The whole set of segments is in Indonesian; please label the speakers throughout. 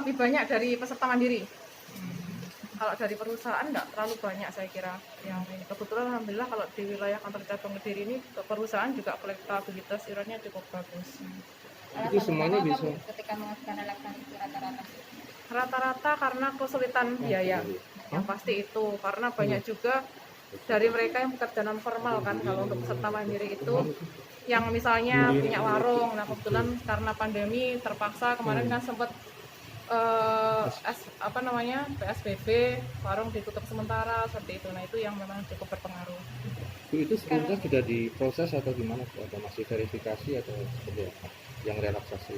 Speaker 1: lebih banyak dari peserta mandiri. Kalau dari perusahaan nggak terlalu banyak saya kira. Yang ini kebetulan alhamdulillah kalau di wilayah kantor cabang Kediri ini perusahaan juga kolektabilitas iurannya cukup bagus.
Speaker 2: Itu semuanya bisa
Speaker 3: ketika mengajukan relaksasi itu rata-rata?
Speaker 1: Rata-rata karena kesulitan biaya. Yang pasti itu karena banyak juga dari mereka yang bekerja non formal kan. Kalau untuk peserta mandiri itu yang misalnya punya warung, nah kebetulan karena pandemi terpaksa kemarin kan sempat PSBB, warung ditutup sementara seperti itu. Nah itu yang memang cukup berpengaruh.
Speaker 2: itu sebelumnya sudah diproses atau gimana? Ada masih verifikasi atau seperti apa yang relaksasi?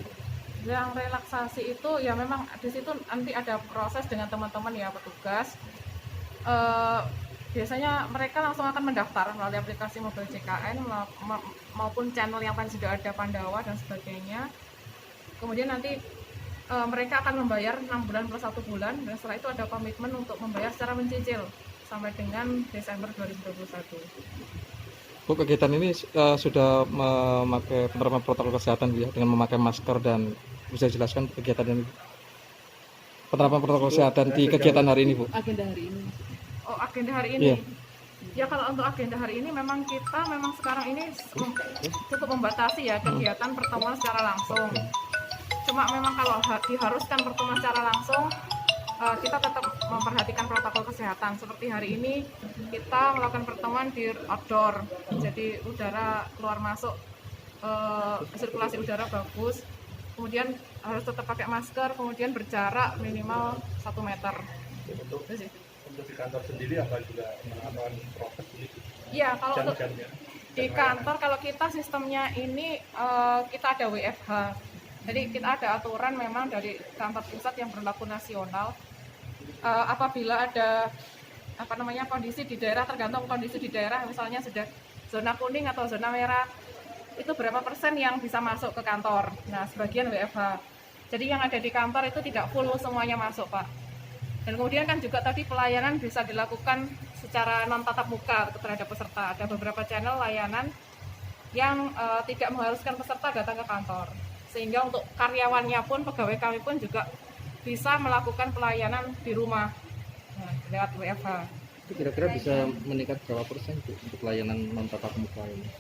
Speaker 1: Yang relaksasi itu ya memang di situ nanti ada proses dengan teman-teman ya petugas. Biasanya mereka langsung akan mendaftar melalui aplikasi Mobile JKN maupun channel yang kan sudah ada Pandawa dan sebagainya. Kemudian nanti mereka akan membayar 6 bulan plus 1 bulan dan setelah itu ada komitmen untuk membayar secara mencicil sampai dengan Desember 2021.
Speaker 4: Bu, kegiatan ini sudah memakai penerapan protokol kesehatan ya, dengan memakai masker, dan bisa jelaskan kegiatan ini, penerapan protokol kesehatan di kegiatan hari ini, Bu?
Speaker 3: Agenda hari ini.
Speaker 1: Oh, agenda hari ini. Ya kalau untuk agenda hari ini memang kita sekarang ini cukup membatasi ya kegiatan pertemuan secara langsung. Cuma memang kalau diharuskan pertemuan secara langsung, kita tetap memperhatikan protokol kesehatan. Seperti hari ini kita melakukan pertemuan di outdoor, jadi udara keluar masuk, sirkulasi udara bagus. Kemudian harus tetap pakai masker, kemudian berjarak minimal 1 meter.
Speaker 5: Untuk di kantor sendiri apa juga melakukan proses begitu?
Speaker 1: Iya, kalau untuk
Speaker 5: Jam-jamnya.
Speaker 1: di kantor kalau kita sistemnya ini kita ada WFH. Jadi kita ada aturan memang dari kantor pusat yang berlaku nasional. Apabila ada kondisi di daerah, tergantung kondisi di daerah, misalnya sudah zona kuning atau zona merah, itu berapa persen yang bisa masuk ke kantor. Nah, sebagian WFH. Jadi yang ada di kantor itu tidak full semuanya masuk, Pak. Dan kemudian kan juga tadi pelayanan bisa dilakukan secara non tatap muka terhadap peserta. Ada beberapa channel layanan yang tidak mengharuskan peserta datang ke kantor. Sehingga untuk karyawannya pun, pegawai kami pun juga bisa melakukan pelayanan di rumah lewat WFH.
Speaker 2: Itu kira-kira bisa meningkat berapa persen Bu, untuk layanan non tatap muka ini?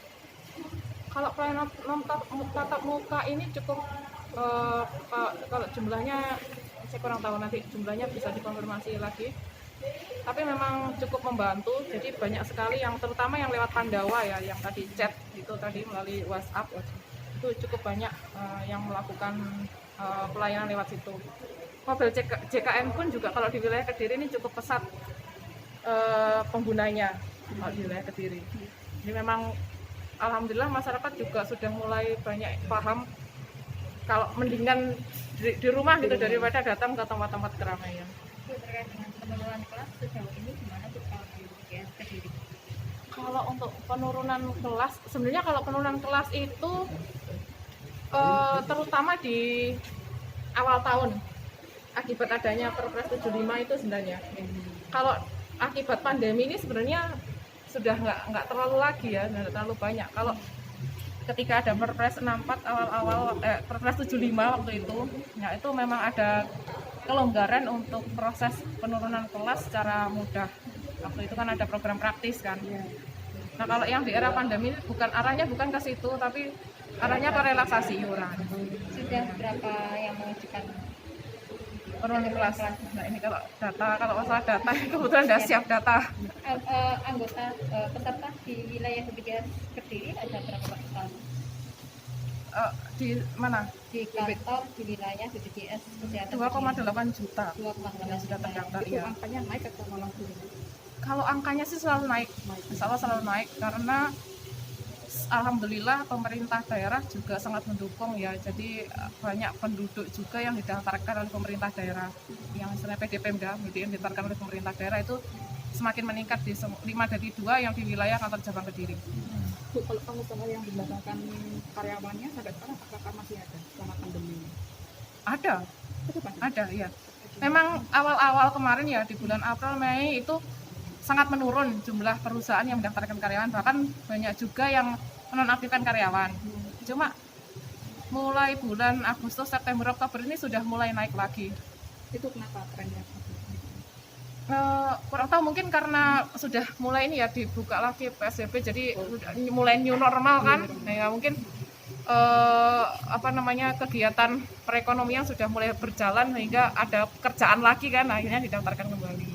Speaker 1: Kalau pelayanan non tatap muka ini cukup, kalau jumlahnya saya kurang tahu, nanti jumlahnya bisa dikonfirmasi lagi. Tapi memang cukup membantu, jadi banyak sekali yang terutama yang lewat Pandawa ya, yang tadi chat itu tadi melalui WhatsApp, itu cukup banyak yang melakukan pelayanan lewat situ. Mobil JKN pun juga kalau di wilayah Kediri ini cukup pesat penggunanya kalau di wilayah Kediri. Jadi memang alhamdulillah masyarakat juga sudah mulai banyak paham kalau mendingan di rumah gitu daripada datang ke tempat-tempat keramaian.
Speaker 3: Terkait dengan penurunan kelas sejauh ini gimana tuh kalau di UGS Kediri?
Speaker 1: Kalau untuk penurunan kelas, sebenarnya kalau penurunan kelas itu terutama di awal tahun akibat adanya Perpres 75 itu sebenarnya. Kalau akibat pandemi ini sebenarnya sudah nggak terlalu lagi ya, nggak terlalu banyak. Kalau ketika ada Perpres 64 awal-awal Perpres 75 waktu itu, ya itu memang ada kelonggaran untuk proses penurunan kelas secara mudah. Waktu itu kan ada program praktis kan. Nah kalau yang di era pandemi ini arahnya bukan ke situ, tapi arahnya ke relaksasi iuran.
Speaker 3: Sudah berapa yang mengajukan
Speaker 1: Penurunan kelas. Nah ini kalau masalah data kebetulan sudah siap data.
Speaker 3: anggota peserta di wilayah BPJS Kediri ada berapa Pak?
Speaker 1: Di mana?
Speaker 3: Di kantor di wilayah BPJS Kesehatan
Speaker 1: 2,8 juta
Speaker 3: 2,8
Speaker 1: yang sudah terdaftar.
Speaker 3: itu
Speaker 1: Ya.
Speaker 3: angkanya naik atau malah turun?
Speaker 1: Kalau angkanya sih selalu naik, insya Allah selalu naik karena alhamdulillah pemerintah daerah juga sangat mendukung ya. Jadi banyak penduduk juga yang didaftarkan oleh pemerintah daerah, yang misalnya PDPMDA yang didaftarkan oleh pemerintah daerah itu semakin meningkat di 5 dari 2 yang di wilayah kantor cabang Kediri.
Speaker 6: Bu, kalau pengusaha yang mendaftarkan karyawannya sampai sekarang apakah masih ada selama pandemi?
Speaker 1: Ada, ya. Memang awal-awal kemarin ya di bulan April Mei itu sangat menurun jumlah perusahaan yang mendaftarkan karyawan, bahkan banyak juga yang menonaktifkan karyawan. Cuma mulai bulan Agustus, September, Oktober ini sudah mulai naik lagi.
Speaker 6: Itu kenapa trennya?
Speaker 1: Kurang tahu, mungkin karena sudah mulai ini ya dibuka lagi PSBB, jadi udah mulai new normal kan. Nah, ya mungkin kegiatan perekonomian sudah mulai berjalan sehingga ada pekerjaan lagi kan, akhirnya didaftarkan kembali.